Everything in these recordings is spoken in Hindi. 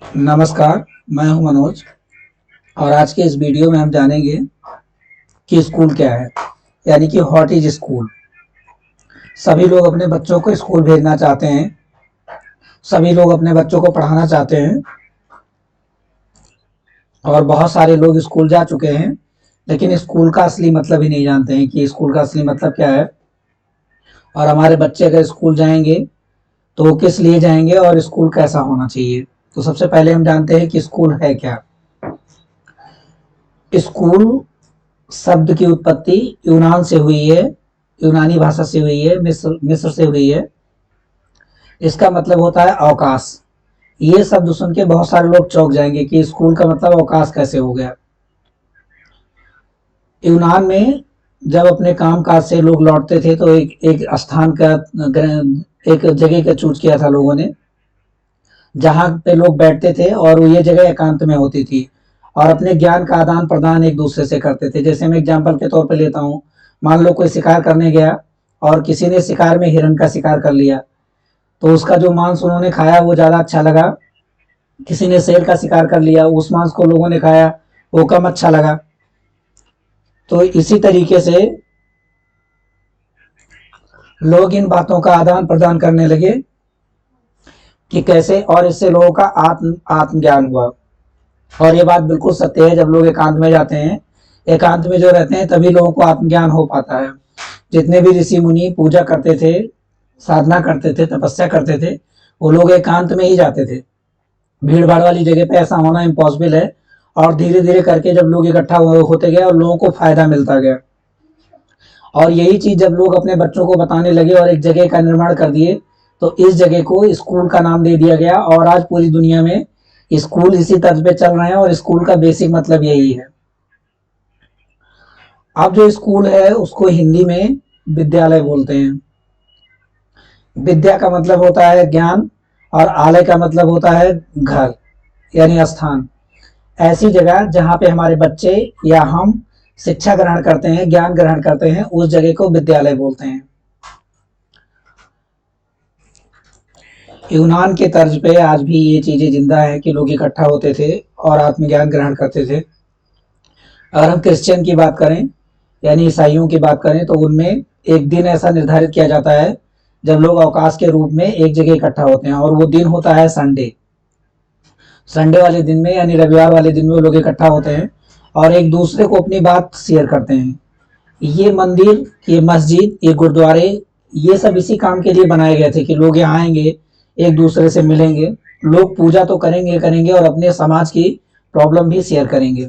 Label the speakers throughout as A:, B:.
A: नमस्कार, मैं हूं मनोज और आज के इस वीडियो में हम जानेंगे कि स्कूल क्या है, यानी कि व्हाट इज स्कूल। सभी लोग अपने बच्चों को स्कूल भेजना चाहते हैं, सभी लोग अपने बच्चों को पढ़ाना चाहते हैं और बहुत सारे लोग स्कूल जा चुके हैं, लेकिन स्कूल का असली मतलब ही नहीं जानते हैं कि स्कूल का असली मतलब क्या है। और हमारे बच्चे अगर स्कूल जाएंगे तो वो किस लिए जाएंगे और स्कूल कैसा होना चाहिए। तो सबसे पहले हम जानते हैं कि स्कूल है क्या। स्कूल शब्द की उत्पत्ति यूनान से हुई है, यूनानी भाषा से हुई है, मिस्र मिस्र से हुई है। इसका मतलब होता है अवकाश। ये शब्द सुन के बहुत सारे लोग चौंक जाएंगे कि स्कूल का मतलब अवकाश कैसे हो गया। यूनान में जब अपने काम काज से लोग लौटते थे तो एक एक स्थान का एक जगह का चूज किया था लोगों ने, जहाँ पे लोग बैठते थे और ये जगह एकांत में होती थी और अपने ज्ञान का आदान प्रदान एक दूसरे से करते थे। जैसे मैं एग्जाम्पल के तौर पे लेता हूँ, मान लो कोई शिकार करने गया और किसी ने शिकार में हिरण का शिकार कर लिया, तो उसका जो मांस उन्होंने खाया वो ज़्यादा अच्छा लगा। किसी ने शेर का शिकार कर लिया, उस मांस को लोगों ने खाया, वो कम अच्छा लगा। तो इसी तरीके से लोग इन बातों का आदान प्रदान करने लगे कि कैसे, और इससे लोगों का आत्मज्ञान हुआ। और ये बात बिल्कुल सत्य है, जब लोग एकांत में जाते हैं, एकांत में जो रहते हैं, तभी लोगों को आत्मज्ञान हो पाता है। जितने भी ऋषि मुनि पूजा करते थे, साधना करते थे, तपस्या करते थे, वो लोग एकांत में ही जाते थे। भीड़ भाड़ वाली जगह पे ऐसा होना इम्पॉसिबल है। और धीरे धीरे करके जब लोग इकट्ठा होते गए और लोगों को फायदा मिलता गया, और यही चीज जब लोग अपने बच्चों को बताने लगे और एक जगह का निर्माण कर दिए, तो इस जगह को स्कूल का नाम दे दिया गया। और आज पूरी दुनिया में स्कूल इसी तर्ज पे चल रहे हैं और स्कूल का बेसिक मतलब यही है। अब जो स्कूल है उसको हिंदी में विद्यालय बोलते हैं। विद्या का मतलब होता है ज्ञान और आलय का मतलब होता है घर, यानी स्थान। ऐसी जगह जहाँ पे हमारे बच्चे या हम शिक्षा ग्रहण करते हैं, ज्ञान ग्रहण करते हैं, उस जगह को विद्यालय बोलते हैं। यूनान के तर्ज पे आज भी ये चीजें जिंदा है कि लोग इकट्ठा होते थे और आत्मज्ञान ग्रहण करते थे। अगर हम क्रिश्चियन की बात करें, यानी ईसाइयों की बात करें, तो उनमें एक दिन ऐसा निर्धारित किया जाता है जब लोग अवकाश के रूप में एक जगह इकट्ठा होते हैं, और वो दिन होता है संडे। संडे वाले दिन में, यानी रविवार वाले दिन में, वो लोग इकट्ठा होते हैं और एक दूसरे को अपनी बात शेयर करते हैं। ये मंदिर, ये मस्जिद, ये गुरुद्वारे, ये सब इसी काम के लिए बनाए गए थे कि लोग यहाँ आएंगे, एक दूसरे से मिलेंगे, लोग पूजा तो करेंगे करेंगे और अपने समाज की प्रॉब्लम भी शेयर करेंगे।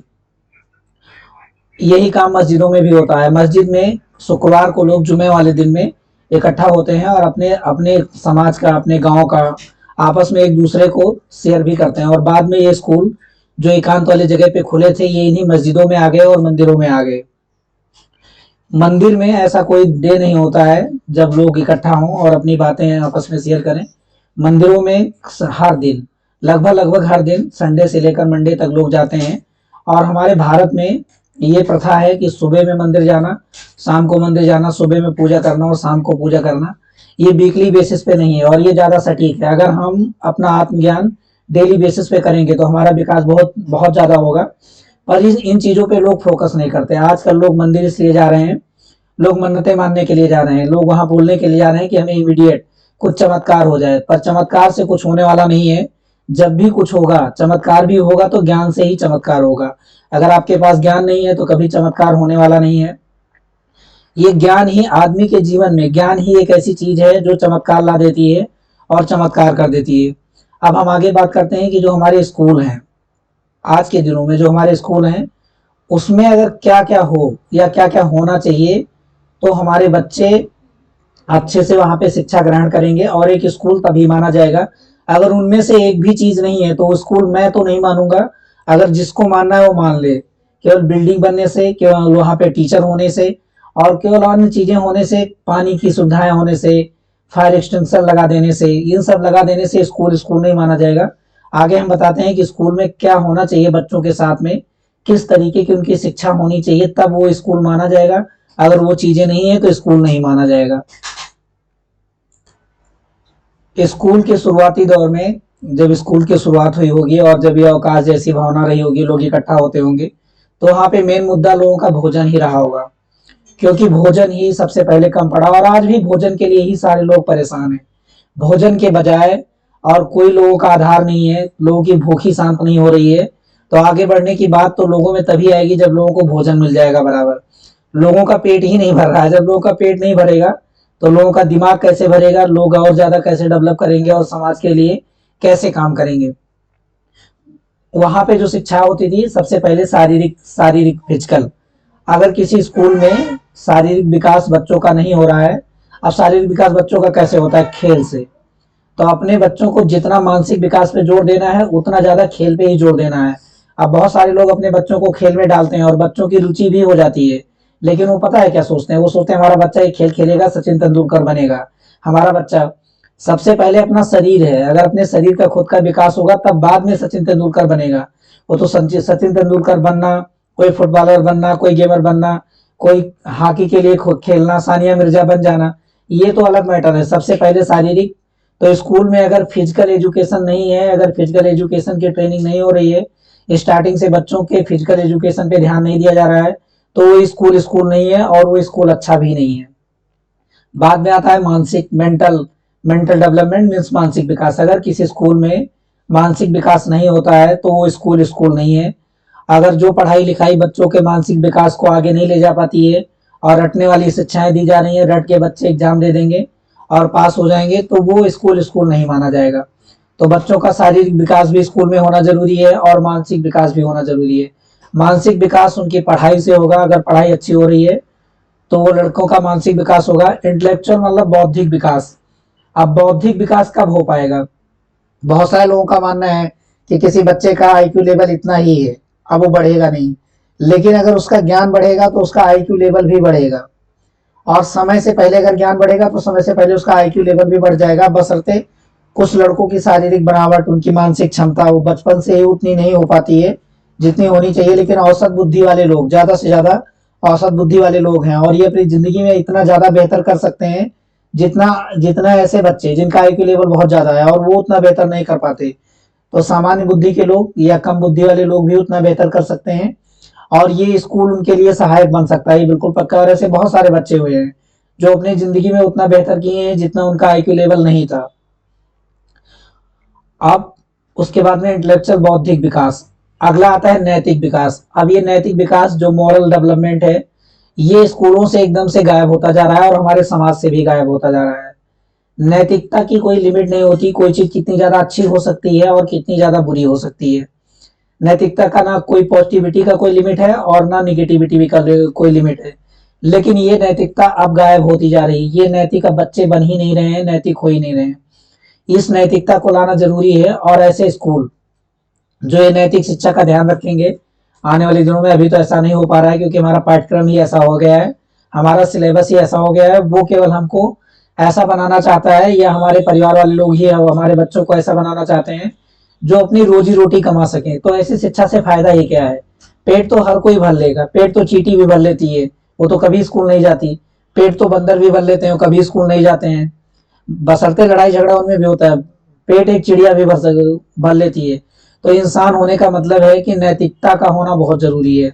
A: यही काम मस्जिदों में भी होता है। मस्जिद में शुक्रवार को लोग जुमे वाले दिन में इकट्ठा होते हैं और अपने अपने समाज का, अपने गांव का आपस में एक दूसरे को शेयर भी करते हैं। और बाद में ये स्कूल जो एकांत वाले जगह पे खुले थे, ये इन्हीं मस्जिदों में आ गए और मंदिरों में आ गए। मंदिर में ऐसा कोई डे नहीं होता है जब लोग इकट्ठा हों और अपनी बातें आपस में शेयर करें। मंदिरों में हर दिन, लगभग हर दिन, संडे से लेकर मंडे तक लोग जाते हैं। और हमारे भारत में ये प्रथा है कि सुबह में मंदिर जाना, शाम को मंदिर जाना, सुबह में पूजा करना और शाम को पूजा करना। ये वीकली बेसिस पे नहीं है और ये ज़्यादा सटीक है। अगर हम अपना आत्मज्ञान डेली बेसिस पे करेंगे तो हमारा विकास बहुत बहुत ज़्यादा होगा। पर इन चीज़ों पे लोग फोकस नहीं करते। आजकल लोग मंदिर इसलिए जा रहे हैं, लोग मन्नतें मानने के लिए जा रहे हैं, लोग वहां बोलने के लिए जा रहे हैं कि हमें इमीडिएट कुछ चमत्कार हो जाए। पर चमत्कार से कुछ होने वाला नहीं है। जब भी कुछ होगा, चमत्कार भी होगा तो ज्ञान से ही चमत्कार होगा। अगर आपके पास ज्ञान नहीं है तो कभी चमत्कार होने वाला नहीं है। ये ज्ञान ही आदमी के जीवन में, ज्ञान ही एक ऐसी चीज है जो चमत्कार ला देती है और चमत्कार कर देती है। अब हम आगे बात करते हैं कि जो हमारे स्कूल हैं, आज के दिनों में जो हमारे स्कूल हैं, उसमें अगर क्या क्या हो या क्या क्या होना चाहिए तो हमारे बच्चे अच्छे से वहां पे शिक्षा ग्रहण करेंगे। और एक स्कूल तभी माना जाएगा अगर उनमें से एक भी चीज नहीं है, तो वो स्कूल मैं तो नहीं मानूंगा। अगर जिसको मानना है वो मान ले। केवल बिल्डिंग बनने से, केवल वहां पे टीचर होने से और केवल अन्य चीजें होने से, पानी की सुविधाएं होने से, फायर एक्सटेंशन लगा देने से, इन सब लगा देने से स्कूल स्कूल नहीं माना जाएगा। आगे हम बताते हैं कि स्कूल में क्या होना चाहिए बच्चों के साथ में, किस तरीके की उनकी शिक्षा होनी चाहिए, तब वो स्कूल माना जाएगा। अगर वो चीजें नहीं है तो स्कूल नहीं माना जाएगा। स्कूल के शुरुआती दौर में जब स्कूल की शुरुआत हुई होगी और जब ये अवकाश जैसी भावना रही होगी, लोग इकट्ठा होते होंगे, तो वहाँ पे मेन मुद्दा लोगों का भोजन ही रहा होगा, क्योंकि भोजन ही सबसे पहले कम पड़ा और आज भी भोजन के लिए ही सारे लोग परेशान हैं। भोजन के बजाय और कोई लोगों का आधार नहीं है, लोगों की भूखी शांत नहीं हो रही है, तो आगे बढ़ने की बात तो लोगों में तभी आएगी जब लोगों को भोजन मिल जाएगा बराबर। लोगों का पेट ही नहीं भर रहा है, जब लोगों का पेट नहीं भरेगा तो लोगों का दिमाग कैसे भरेगा, लोग और ज्यादा कैसे डेवलप करेंगे और समाज के लिए कैसे काम करेंगे। वहां पे जो शिक्षा होती थी सबसे पहले शारीरिक शारीरिक फिजिकल। अगर किसी स्कूल में शारीरिक विकास बच्चों का नहीं हो रहा है, अब शारीरिक विकास बच्चों का कैसे होता है, खेल से। तो अपने बच्चों को जितना मानसिक विकास पे जोर देना है उतना ज्यादा खेल पे ही जोर देना है। अब बहुत सारे लोग अपने बच्चों को खेल में डालते हैं और बच्चों की रुचि भी हो जाती है, लेकिन वो पता है क्या सोचते हैं, वो सोचते हैं हमारा बच्चा एक खेल खेलेगा सचिन तेंदुलकर बनेगा। हमारा बच्चा सबसे पहले अपना शरीर है, अगर अपने शरीर का खुद का विकास होगा तब बाद में सचिन तेंदुलकर बनेगा। वो तो सचिन तेंदुलकर बनना, कोई फुटबॉलर बनना, कोई गेमर बनना, कोई हॉकी के लिए खेलना, सानिया मिर्जा बन जाना, ये तो अलग मैटर है। सबसे पहले शारीरिक। तो स्कूल में अगर फिजिकल एजुकेशन नहीं है, अगर फिजिकल एजुकेशन की ट्रेनिंग नहीं हो रही है, स्टार्टिंग से बच्चों के फिजिकल एजुकेशन पे ध्यान नहीं दिया जा रहा है, तो वो स्कूल स्कूल नहीं है और वो स्कूल अच्छा भी नहीं है। बाद में आता है मानसिक मेंटल मेंटल डेवलपमेंट मीन्स मानसिक विकास। अगर किसी स्कूल में मानसिक विकास नहीं होता है तो वो स्कूल स्कूल नहीं है। अगर जो पढ़ाई लिखाई बच्चों के मानसिक विकास को आगे नहीं ले जा पाती है और रटने वाली शिक्षाएं दी जा रही है, रट के बच्चे एग्जाम दे देंगे और पास हो जाएंगे, तो वो स्कूल स्कूल नहीं माना जाएगा। तो बच्चों का शारीरिक विकास भी स्कूल में होना जरूरी है और मानसिक विकास भी होना जरूरी है। मानसिक विकास उनकी पढ़ाई से होगा, अगर पढ़ाई अच्छी हो रही है तो वो लड़कों का मानसिक विकास होगा। इंटेलेक्चुअल मतलब बौद्धिक विकास। अब बौद्धिक विकास कब हो पाएगा, बहुत सारे लोगों का मानना है कि किसी बच्चे का आईक्यू लेवल इतना ही है, अब वो बढ़ेगा नहीं। लेकिन अगर उसका ज्ञान बढ़ेगा तो उसका आईक्यू लेवल भी बढ़ेगा, और समय से पहले अगर ज्ञान बढ़ेगा तो समय से पहले उसका आईक्यू लेवल भी बढ़ जाएगा, बशर्ते कुछ लड़कों की शारीरिक बनावट, उनकी मानसिक क्षमता वो बचपन से ही उतनी नहीं हो पाती है जितनी होनी चाहिए। लेकिन औसत बुद्धि वाले लोग, ज्यादा से ज्यादा औसत बुद्धि वाले लोग हैं और ये अपनी जिंदगी में इतना ज्यादा बेहतर कर सकते हैं जितना जितना ऐसे बच्चे जिनका आईक्यू लेवल बहुत ज्यादा है और वो उतना बेहतर नहीं कर पाते। तो सामान्य बुद्धि के लोग या कम बुद्धि वाले लोग भी उतना बेहतर कर सकते हैं और ये स्कूल उनके लिए सहायक बन सकता है, ये बिल्कुल पक्का। और ऐसे बहुत सारे बच्चे हुए हैं जो अपनी जिंदगी में उतना बेहतर किए हैं जितना उनका आईक्यू लेवल नहीं था। अब उसके बाद में इंटेलेक्चुअल बौद्धिक विकास। अगला आता है नैतिक विकास। अब ये नैतिक विकास जो मॉरल डेवलपमेंट है, ये स्कूलों से एकदम से गायब होता जा रहा है और हमारे समाज से भी गायब होता जा रहा है। नैतिकता की कोई लिमिट नहीं होती, कोई चीज कितनी ज्यादा अच्छी हो सकती है और कितनी ज्यादा बुरी हो सकती है। नैतिकता का ना कोई पॉजिटिविटी का कोई लिमिट है और ना निगेटिविटी का कोई लिमिट है। लेकिन ये नैतिकता अब गायब होती जा रही है। ये नैतिक अब बच्चे बन ही नहीं रहे हैं, नैतिक हो ही नहीं रहे हैं। इस नैतिकता को लाना जरूरी है और ऐसे स्कूल जो ये नैतिक शिक्षा का ध्यान रखेंगे आने वाले दिनों में, अभी तो ऐसा नहीं हो पा रहा है क्योंकि हमारा पाठ्यक्रम ही ऐसा हो गया है, हमारा सिलेबस ही ऐसा हो गया है। वो केवल हमको ऐसा बनाना चाहता है या हमारे परिवार वाले लोग ही हमारे बच्चों को ऐसा बनाना चाहते हैं जो अपनी रोजी रोटी कमा सके। तो ऐसी शिक्षा से फायदा ही क्या है। पेट तो हर कोई भर लेगा, पेट तो चींटी भी भर लेती है, वो तो कभी स्कूल नहीं जाती। पेट तो बंदर भी भर लेते हैं, कभी स्कूल नहीं जाते हैं, बशर्ते लड़ाई झगड़ा उनमें भी होता है। पेट एक चिड़िया भी भर लेती है। तो इंसान होने का मतलब है कि नैतिकता का होना बहुत जरूरी है।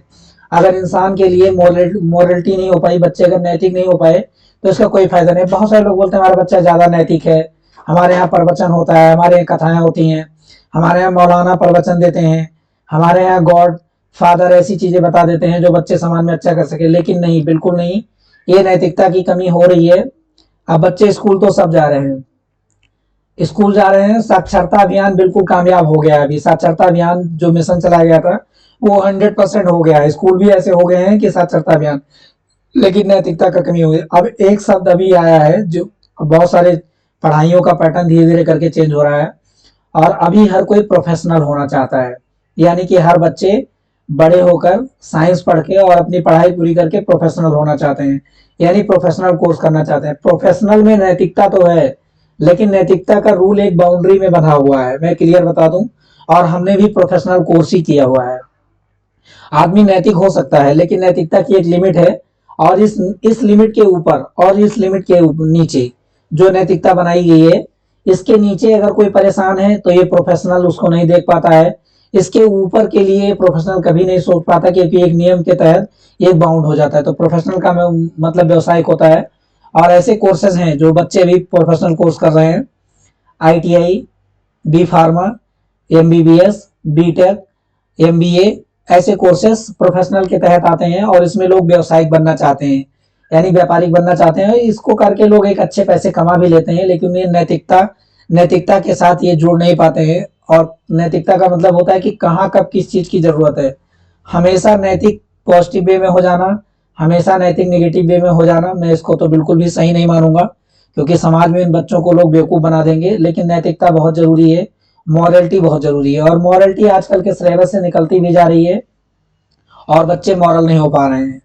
A: अगर इंसान के लिए मोरलिटी नहीं हो पाई, बच्चे अगर नैतिक नहीं हो पाए तो इसका कोई फायदा नहीं। बहुत सारे लोग बोलते हैं हमारा बच्चा ज्यादा नैतिक है, हमारे यहाँ प्रवचन होता है, हमारे यहाँ कथाएं होती हैं, हमारे यहाँ मौलाना प्रवचन देते हैं, हमारे यहाँ गॉड फादर ऐसी चीजें बता देते हैं जो बच्चे समाज में अच्छा कर सके। लेकिन नहीं, बिल्कुल नहीं, ये नैतिकता की कमी हो रही है। अब बच्चे स्कूल तो सब जा रहे हैं, स्कूल जा रहे हैं। साक्षरता अभियान बिल्कुल कामयाब हो गया है। अभी साक्षरता अभियान जो मिशन चलाया गया था वो 100% हो गया है। स्कूल भी ऐसे हो गए हैं कि साक्षरता अभियान, लेकिन नैतिकता का कमी हो गई। अब एक शब्द अभी आया है जो बहुत सारे पढ़ाइयों का पैटर्न धीरे धीरे करके चेंज हो रहा है और अभी हर कोई प्रोफेशनल होना चाहता है। यानी कि हर बच्चे बड़े होकर साइंस पढ़ के और अपनी पढ़ाई पूरी करके प्रोफेशनल होना चाहते हैं, यानी प्रोफेशनल कोर्स करना चाहते हैं। प्रोफेशनल में नैतिकता तो है, लेकिन नैतिकता का रूल एक बाउंड्री में बंधा हुआ है, मैं क्लियर बता दूं। और हमने भी प्रोफेशनल कोर्स ही किया हुआ है। आदमी नैतिक हो सकता है लेकिन नैतिकता की एक लिमिट है, और इस लिमिट के ऊपर और इस लिमिट के नीचे जो नैतिकता बनाई गई है, इसके नीचे अगर कोई परेशान है तो ये प्रोफेशनल उसको नहीं देख पाता है, इसके ऊपर के लिए प्रोफेशनल कभी नहीं सोच पाता, क्योंकि एक नियम के तहत एक बाउंड हो जाता है। तो प्रोफेशनल का मतलब व्यावसायिक होता है। और ऐसे कोर्सेज हैं जो बच्चे भी प्रोफेशनल कोर्स कर रहे हैं, ITI, B pharma, MBBS, BTech, MBA, ऐसे कोर्सेस प्रोफेशनल के तहत आते हैं और इसमें लोग व्यावसायिक बनना चाहते हैं, यानी व्यापारिक बनना चाहते हैं। इसको करके लोग एक अच्छे पैसे कमा भी लेते हैं, लेकिन ये नैतिकता के साथ ये जोड़ नहीं पाते हैं। और नैतिकता का मतलब होता है कि कहाँ कब किस चीज की जरूरत है। हमेशा नैतिक पॉजिटिव वे में हो जाना, हमेशा नैतिक नेगेटिव वे में हो जाना, मैं इसको तो बिल्कुल भी सही नहीं मानूंगा, क्योंकि समाज में इन बच्चों को लोग बेवकूफ बना देंगे। लेकिन नैतिकता बहुत जरूरी है, मॉरलिटी बहुत जरूरी है, और मॉरलिटी आजकल के सिलेबस से निकलती भी जा रही है और बच्चे मॉरल नहीं हो पा रहे हैं।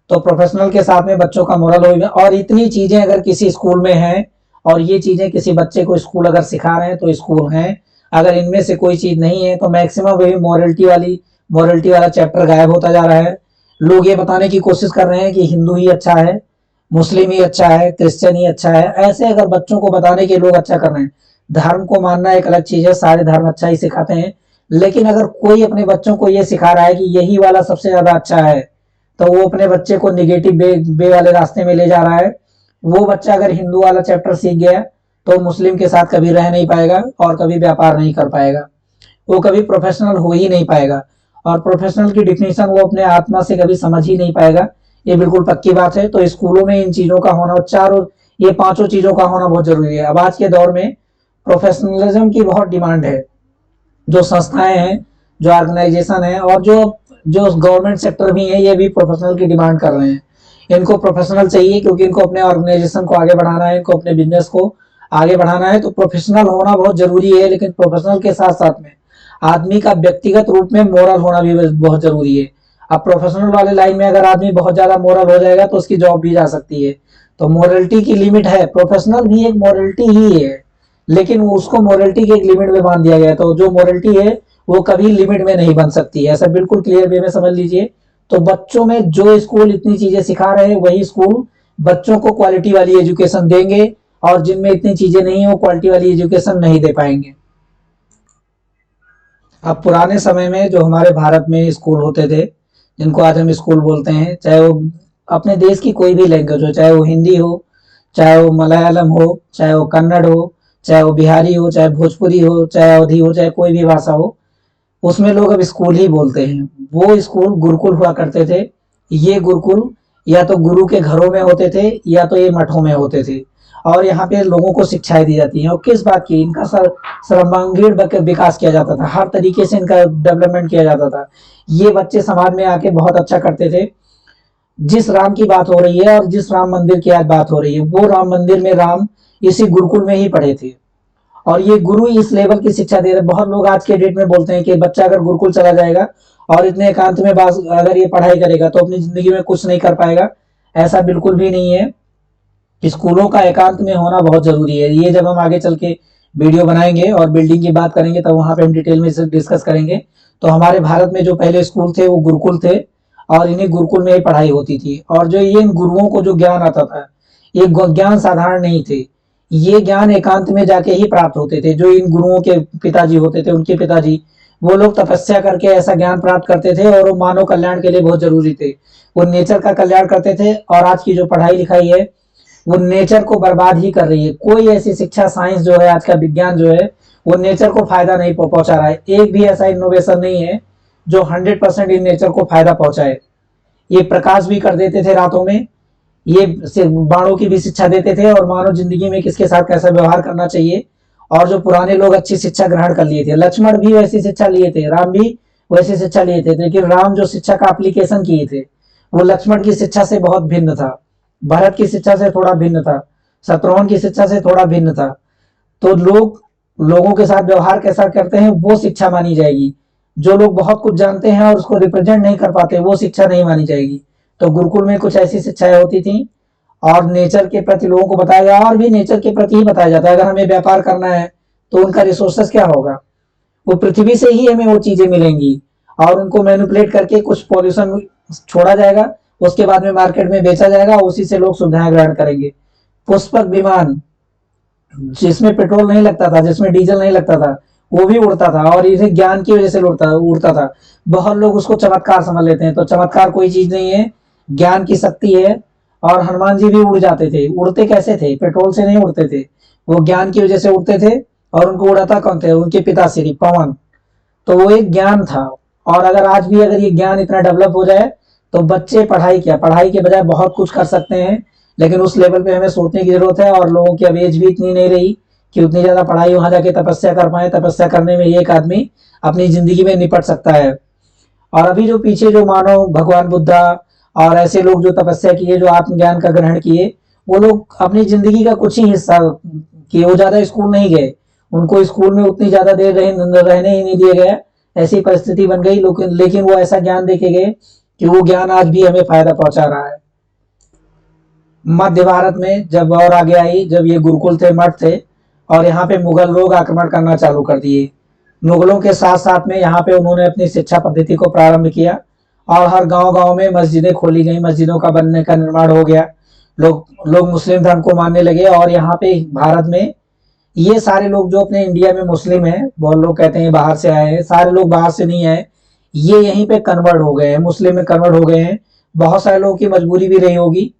A: तो प्रोफेशनल के साथ में बच्चों का मॉरल हो गया। और इतनी चीजें अगर किसी स्कूल में हैं और ये चीजें किसी बच्चे को स्कूल अगर सिखा रहे हैं तो स्कूल हैं। अगर इनमें से कोई चीज नहीं है तो मैक्सिमम वही मॉरलिटी वाला चैप्टर गायब होता जा रहा है। लोग ये बताने की कोशिश कर रहे हैं कि हिंदू ही अच्छा है, मुस्लिम ही अच्छा है, क्रिश्चियन ही अच्छा है। ऐसे अगर बच्चों को बताने के लोग अच्छा कर रहे हैं। धर्म को मानना एक अलग चीज है, सारे धर्म अच्छा ही सिखाते हैं, लेकिन अगर कोई अपने बच्चों को ये सिखा रहा है कि यही वाला सबसे ज्यादा अच्छा है, तो वो अपने बच्चे को निगेटिव वे वाले रास्ते में ले जा रहा है। वो बच्चा अगर हिंदू वाला चैप्टर सीख गया तो मुस्लिम के साथ कभी रह नहीं पाएगा और कभी व्यापार नहीं कर पाएगा, वो कभी प्रोफेशनल हो ही नहीं पाएगा। और प्रोफेशनल की डिफिनेशन वो अपने आत्मा से कभी समझ ही नहीं पाएगा, ये बिल्कुल पक्की बात है। तो स्कूलों में इन चीजों का होना, चारों ये पांचों चीजों का होना बहुत जरूरी है। अब आज के दौर में प्रोफेशनलिज्म की बहुत डिमांड है। जो संस्थाएं हैं, जो ऑर्गेनाइजेशन है, और जो गवर्नमेंट सेक्टर भी है, ये भी प्रोफेशनल की डिमांड कर रहे हैं। इनको प्रोफेशनल चाहिए, क्योंकि इनको अपने ऑर्गेनाइजेशन को आगे बढ़ाना है, इनको अपने बिजनेस को आगे बढ़ाना है। तो प्रोफेशनल होना बहुत जरूरी है, लेकिन प्रोफेशनल के साथ साथ में आदमी का व्यक्तिगत रूप में मोरल होना भी बहुत जरूरी है। अब प्रोफेशनल वाले लाइन में अगर आदमी बहुत ज्यादा मोरल हो जाएगा तो उसकी जॉब भी जा सकती है। तो मोरलिटी की लिमिट है, प्रोफेशनल भी एक मोरलिटी ही है, लेकिन उसको मोरलिटी के एक लिमिट में बांध दिया गया है। तो जो मोरलिटी है वो कभी लिमिट में नहीं बन सकती है, ऐसा बिल्कुल क्लियर वे में समझ लीजिए। तो बच्चों में जो स्कूल इतनी चीजें सिखा रहे हैं वही स्कूल बच्चों को क्वालिटी वाली एजुकेशन देंगे, और जिनमें इतनी चीजें नहीं है वो क्वालिटी वाली एजुकेशन नहीं दे पाएंगे। अब पुराने समय में जो हमारे भारत में स्कूल होते थे, जिनको आज हम स्कूल बोलते हैं, चाहे वो अपने देश की कोई भी लैंग्वेज हो, चाहे वो हिंदी हो, चाहे वो मलयालम हो, चाहे वो कन्नड़ हो, चाहे वो बिहारी हो, चाहे भोजपुरी हो, चाहे अवधी हो, चाहे कोई भी भाषा हो, उसमें लोग अब स्कूल ही बोलते हैं। वो स्कूल गुरुकुल हुआ करते थे। ये गुरुकुल या तो गुरु के घरों में होते थे या तो ये मठों में होते थे, और यहाँ पे लोगों को शिक्षाएं दी जाती हैं। और किस बात की, इनका सर्वांगीण विकास किया जाता था, हर तरीके से इनका डेवलपमेंट किया जाता था। ये बच्चे समाज में आके बहुत अच्छा करते थे। जिस राम की बात हो रही है और जिस राम मंदिर की आज बात हो रही है, वो राम मंदिर में राम इसी गुरुकुल में ही पढ़े थे, और ये गुरु इस लेवल की शिक्षा दे रहे। बहुत लोग आज के डेट में बोलते हैं कि बच्चा अगर गुरुकुल चला जाएगा और इतने एकांत में अगर ये पढ़ाई करेगा तो अपनी जिंदगी में कुछ नहीं कर पाएगा। ऐसा बिल्कुल भी नहीं है। स्कूलों का एकांत में होना बहुत जरूरी है। ये जब हम आगे चल के वीडियो बनाएंगे और बिल्डिंग की बात करेंगे तब वहां पे हम डिटेल में इसे डिस्कस करेंगे। तो हमारे भारत में जो पहले स्कूल थे वो गुरुकुल थे, और इन्हीं गुरुकुल में ही पढ़ाई होती थी। और जो ये इन गुरुओं को जो ज्ञान आता था, ये ज्ञान साधारण नहीं थे, ये ज्ञान एकांत में जाके ही प्राप्त होते थे। जो इन गुरुओं के पिताजी होते थे, उनके पिताजी, वो लोग तपस्या करके ऐसा ज्ञान प्राप्त करते थे, और वो मानव कल्याण के लिए बहुत जरूरी थे। वो नेचर का कल्याण करते थे। और आज की जो पढ़ाई लिखाई है वो नेचर को बर्बाद ही कर रही है। कोई ऐसी शिक्षा, साइंस जो है, आज का विज्ञान जो है, वो नेचर को फायदा नहीं पहुंचा रहा है। एक भी ऐसा इनोवेशन नहीं है जो 100% इन नेचर को फायदा पहुंचाए। ये प्रकाश भी कर देते थे रातों में, ये बाणों की भी शिक्षा देते थे, और मानव जिंदगी में किसके साथ कैसा व्यवहार करना चाहिए। और जो पुराने लोग अच्छी शिक्षा ग्रहण कर लिए थे, लक्ष्मण भी वैसी शिक्षा लिए थे, राम भी वैसी शिक्षा लिए थे, लेकिन राम जो शिक्षा का एप्लीकेशन किए थे वो लक्ष्मण की शिक्षा से बहुत भिन्न था, भरत की शिक्षा से थोड़ा भिन्न था, शत्रुघ्न की शिक्षा से थोड़ा भिन्न था। तो लोगों के साथ व्यवहार कैसा करते हैं वो शिक्षा मानी जाएगी। जो लोग बहुत कुछ जानते हैं और उसको रिप्रेजेंट नहीं कर पाते, वो शिक्षा नहीं मानी जाएगी। तो गुरुकुल में कुछ ऐसी शिक्षाएं होती थी, और नेचर के प्रति लोगों को बताया गया, और भी नेचर के प्रति ही बताया जाता है। अगर हमें व्यापार करना है तो उनका रिसोर्सेस क्या होगा, वो पृथ्वी से ही हमें वो चीजें मिलेंगी, और उनको मैनिपुलेट करके कुछ पॉल्यूशन छोड़ा जाएगा, उसके बाद में मार्केट में बेचा जाएगा, उसी से लोग सुविधाएं ग्रहण करेंगे। पुष्पक विमान जिसमें पेट्रोल नहीं लगता था, जिसमें डीजल नहीं लगता था, वो भी उड़ता था और इसे ज्ञान की वजह से उड़ता था। बहुत लोग उसको चमत्कार समझ लेते हैं, तो चमत्कार कोई चीज नहीं है, ज्ञान की शक्ति है। और हनुमान जी भी उड़ जाते थे। उड़ते कैसे थे? पेट्रोल से नहीं उड़ते थे, वो ज्ञान की वजह से उड़ते थे। और उनको उड़ाता कौन थे? उनके पिताश्री पवन। तो वो एक ज्ञान था। और अगर आज भी अगर ये ज्ञान इतना डेवलप हो जाए तो बच्चे पढ़ाई क्या, पढ़ाई के बजाय बहुत कुछ कर सकते हैं। लेकिन उस लेवल पे हमें सोचने की जरूरत है, और लोगों की अब एज भी इतनी नहीं रही कि उतनी ज्यादा पढ़ाई वहां जाके तपस्या कर पाए। तपस्या करने में एक आदमी अपनी जिंदगी में निपट सकता है। और अभी जो पीछे जो मानो भगवान बुद्धा और ऐसे लोग जो तपस्या किए, जो आत्मज्ञान का ग्रहण किए, वो लोग अपनी जिंदगी का कुछ ही हिस्सा किए, वो ज्यादा स्कूल नहीं गए। उनको स्कूल में उतनी ज्यादा देर रहने ही नहीं दिया गया। ऐसी परिस्थिति बन गई, लेकिन वो ऐसा ज्ञान देके गए कि वो ज्ञान आज भी हमें फायदा पहुंचा रहा है। मध्य भारत में जब और आगे आई, जब ये गुरुकुल थे, मठ थे, और यहाँ पे मुगल लोग आक्रमण करना चालू कर दिए। मुगलों के साथ साथ में यहाँ पे उन्होंने अपनी शिक्षा पद्धति को प्रारंभ किया, और हर गांव गांव में मस्जिदें खोली गई, मस्जिदों का बनने का निर्माण हो गया। लोग लोग मुस्लिम धर्म को मानने लगे। और यहाँ पे भारत में ये सारे लोग जो अपने इंडिया में मुस्लिम हैं, बहुत लोग कहते हैं बाहर से आए हैं, सारे लोग बाहर से नहीं आए, ये यहीं पे कन्वर्ट हो गए हैं, मुस्लिम में कन्वर्ट हो गए हैं। बहुत सारे लोगों की मजबूरी भी रही होगी।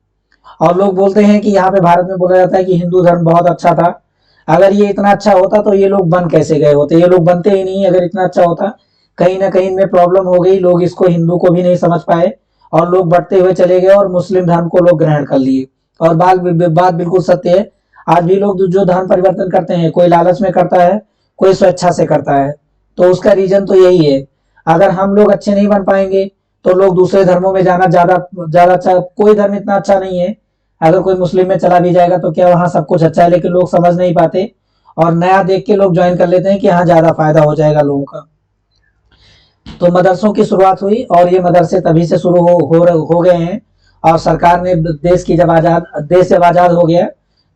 A: और लोग बोलते हैं कि यहाँ पे भारत में बोला जाता है कि हिंदू धर्म बहुत अच्छा था। अगर ये इतना अच्छा होता तो ये लोग बन कैसे गए होते? ये लोग बनते ही नहीं अगर इतना अच्छा होता। कहीं ना कहीं इनमें प्रॉब्लम हो गई, लोग इसको हिंदू को भी नहीं समझ पाए, और लोग बढ़ते हुए चले गए और मुस्लिम धर्म को लोग ग्रहण कर लिए। और बात बिल्कुल सत्य है। आज भी लोग जो धर्म परिवर्तन करते हैं, कोई लालच में करता है, कोई स्वेच्छा से करता है। तो उसका रीजन तो यही है। अगर हम लोग अच्छे नहीं बन पाएंगे तो लोग दूसरे धर्मों में जाना ज्यादा ज्यादा अच्छा। कोई धर्म इतना अच्छा नहीं है। अगर कोई मुस्लिम में चला भी जाएगा तो क्या वहां सब कुछ अच्छा है, लेकिन लोग समझ नहीं पाते, और नया देख के लोग ज्वाइन कर लेते हैं कि हाँ ज्यादा फायदा हो जाएगा लोगों का। तो मदरसों की शुरुआत हुई, और ये मदरसे तभी से शुरू हो गए हैं। और सरकार ने देश जब आजाद हो गया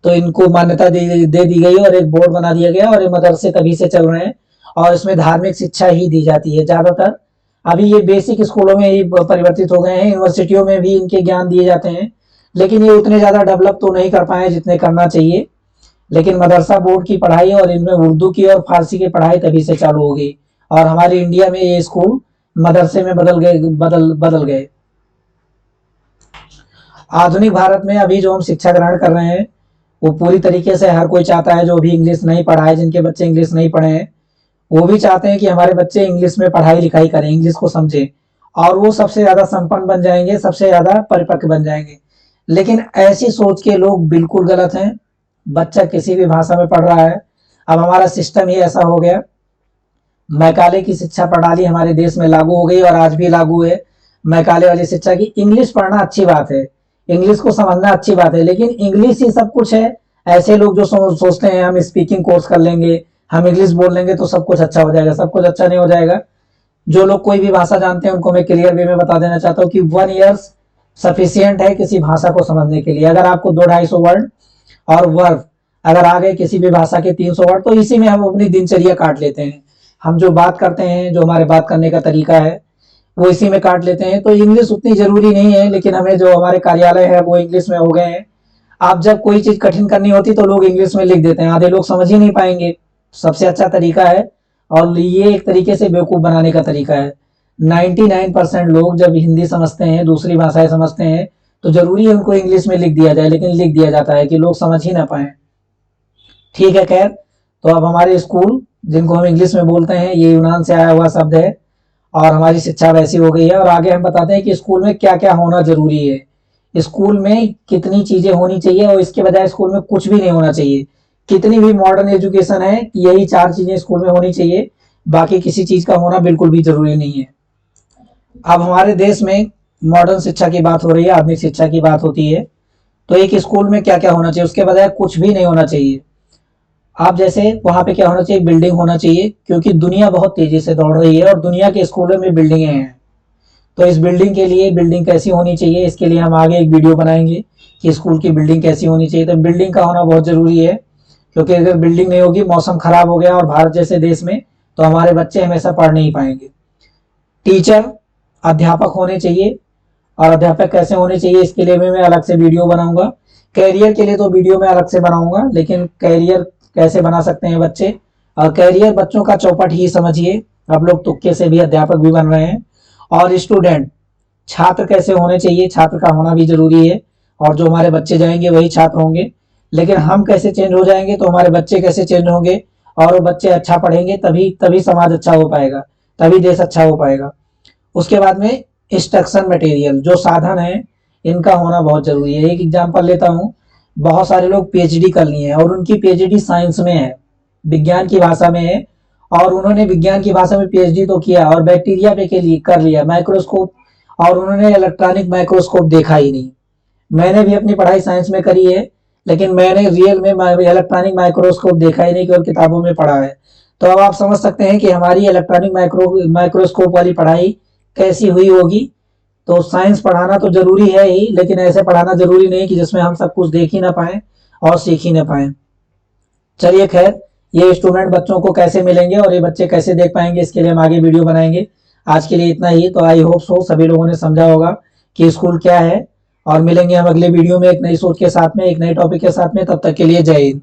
A: तो इनको मान्यता दे दी गई, और एक बोर्ड बना दिया गया, और ये मदरसे तभी से चल रहे हैं। और इसमें धार्मिक शिक्षा ही दी जाती है ज्यादातर। अभी ये बेसिक स्कूलों में ही परिवर्तित हो गए हैं, यूनिवर्सिटियों में भी इनके ज्ञान दिए जाते हैं। लेकिन ये उतने ज्यादा डेवलप तो नहीं कर पाए जितने करना चाहिए। लेकिन मदरसा बोर्ड की पढ़ाई और इनमें उर्दू की और फारसी की पढ़ाई तभी से चालू हो गई। और हमारे इंडिया में ये स्कूल मदरसे में बदल गए। आधुनिक भारत में अभी जो हम शिक्षा ग्रहण कर रहे हैं, वो पूरी तरीके से हर कोई चाहता है, जो भी इंग्लिश नहीं पढ़ा है, जिनके बच्चे इंग्लिश नहीं पढ़े हैं, वो भी चाहते हैं कि हमारे बच्चे इंग्लिश में पढ़ाई लिखाई करें, इंग्लिश को समझें, और वो सबसे ज्यादा संपन्न बन जाएंगे, सबसे ज्यादा परिपक्व बन जाएंगे। लेकिन ऐसी सोच के लोग बिल्कुल गलत हैं। बच्चा किसी भी भाषा में पढ़ रहा है। अब हमारा सिस्टम ही ऐसा हो गया। मैकाले की शिक्षा प्रणाली हमारे देश में लागू हो गई, और आज भी लागू है। मैकाले वाली शिक्षा की इंग्लिश पढ़ना अच्छी बात है, इंग्लिश को समझना अच्छी बात है, लेकिन इंग्लिश ही सब कुछ है। ऐसे लोग जो सोचते हैं हम स्पीकिंग कोर्स कर लेंगे, हम इंग्लिश बोल लेंगे तो सब कुछ अच्छा हो जाएगा, सब कुछ अच्छा नहीं हो जाएगा। जो लोग कोई भी भाषा जानते हैं उनको मैं क्लियर वे में बता देना चाहता हूँ कि 1 ईयर सफिशियंट है किसी भाषा को समझने के लिए। अगर आपको 200-250 वर्ड और वर्ब अगर आ गए किसी भी भाषा के 300 वर्ड, तो इसी में हम अपनी दिनचर्या काट लेते हैं। हम जो बात करते हैं, जो हमारे बात करने का तरीका है, वो इसी में काट लेते हैं। तो इंग्लिश उतनी जरूरी नहीं है, लेकिन हमें जो हमारे कार्यालय है वो इंग्लिश में हो गए हैं। आप जब कोई चीज कठिन करनी होती तो लोग इंग्लिश में लिख देते हैं, आधे लोग समझ ही नहीं पाएंगे। सबसे अच्छा तरीका है, और ये एक तरीके से बेवकूफ बनाने का तरीका है। 99% लोग जब हिंदी समझते हैं, दूसरी भाषाएं समझते हैं, तो जरूरी है उनको इंग्लिश में लिख दिया जाए, लेकिन लिख दिया जाता है कि लोग समझ ही ना पाए। ठीक है, खैर। तो अब हमारे स्कूल, जिनको हम इंग्लिश में बोलते हैं, ये यूनान से आया हुआ शब्द है, और हमारी शिक्षा वैसी हो गई है। और आगे हम बताते हैं कि स्कूल में क्या क्या होना जरूरी है, स्कूल में कितनी चीजें होनी चाहिए, और इसके बजाय स्कूल में कुछ भी नहीं होना चाहिए। कितनी भी मॉडर्न एजुकेशन है, यही 4 चीजें स्कूल में होनी चाहिए, बाकी किसी चीज का होना बिल्कुल भी जरूरी नहीं है। अब हमारे देश में मॉडर्न शिक्षा की बात हो रही है, आधुनिक शिक्षा की बात होती है, तो एक स्कूल में क्या क्या होना चाहिए, उसके बजाय कुछ भी नहीं होना चाहिए। आप जैसे वहां पे क्या होना चाहिए, बिल्डिंग होना चाहिए, क्योंकि दुनिया बहुत तेजी से दौड़ रही है और दुनिया के स्कूलों में बिल्डिंगें हैं। तो इस बिल्डिंग के लिए, बिल्डिंग कैसी होनी चाहिए, इसके लिए हम आगे एक वीडियो बनाएंगे कि स्कूल की बिल्डिंग कैसी होनी चाहिए। तो बिल्डिंग का होना बहुत जरूरी है, क्योंकि अगर बिल्डिंग नहीं होगी, मौसम खराब हो गया और भारत जैसे देश में, तो हमारे बच्चे हमेशा पढ़ नहीं पाएंगे। टीचर, अध्यापक होने चाहिए, और अध्यापक कैसे होने चाहिए इसके लिए भी मैं अलग से वीडियो बनाऊंगा। कैरियर के लिए तो वीडियो में अलग से बनाऊंगा, लेकिन कैरियर कैसे बना सकते हैं बच्चे। और कैरियर बच्चों का चौपट ही समझिए, अब लोग तुक्के से भी अध्यापक भी बन रहे हैं। और स्टूडेंट, छात्र कैसे होने चाहिए, छात्र का होना भी जरूरी है, और जो हमारे बच्चे जाएंगे वही छात्र होंगे। लेकिन हम कैसे चेंज हो जाएंगे तो हमारे बच्चे कैसे चेंज होंगे, और वो बच्चे अच्छा पढ़ेंगे तभी तभी समाज अच्छा हो पाएगा, तभी देश अच्छा हो पाएगा। उसके बाद में इंस्ट्रक्शन मटेरियल, जो साधन है इनका होना बहुत जरूरी है। एक एग्जांपल लेता हूँ, बहुत सारे लोग पीएचडी कर लिए हैं और उनकी पीएचडी साइंस में है, विज्ञान की भाषा में है, और उन्होंने विज्ञान की भाषा में पीएचडी तो किया और बैक्टीरिया पे के लिए कर लिया माइक्रोस्कोप, और उन्होंने इलेक्ट्रॉनिक माइक्रोस्कोप देखा ही नहीं। मैंने भी अपनी पढ़ाई साइंस में करी है, लेकिन मैंने रियल में इलेक्ट्रॉनिक माइक्रोस्कोप देखा ही नहीं, केवल किताबों में पढ़ा है। तो अब आप समझ सकते हैं कि हमारी इलेक्ट्रॉनिक माइक्रोस्कोप वाली पढ़ाई कैसी हुई होगी। तो साइंस पढ़ाना तो जरूरी है ही, लेकिन ऐसे पढ़ाना जरूरी नहीं कि जिसमें हम सब कुछ देख ही ना पाए और सीख ही ना पाए। चलिए खैर, ये इंस्ट्रूमेंट बच्चों को कैसे मिलेंगे और ये बच्चे कैसे देख पाएंगे, इसके लिए हम आगे वीडियो बनाएंगे। आज के लिए इतना ही। तो आई होप सो सभी लोगों ने समझा होगा कि स्कूल क्या है, और मिलेंगे हम अगले वीडियो में एक नई सोच के साथ में, एक नए टॉपिक के साथ में। तब तक के लिए जय हिंद।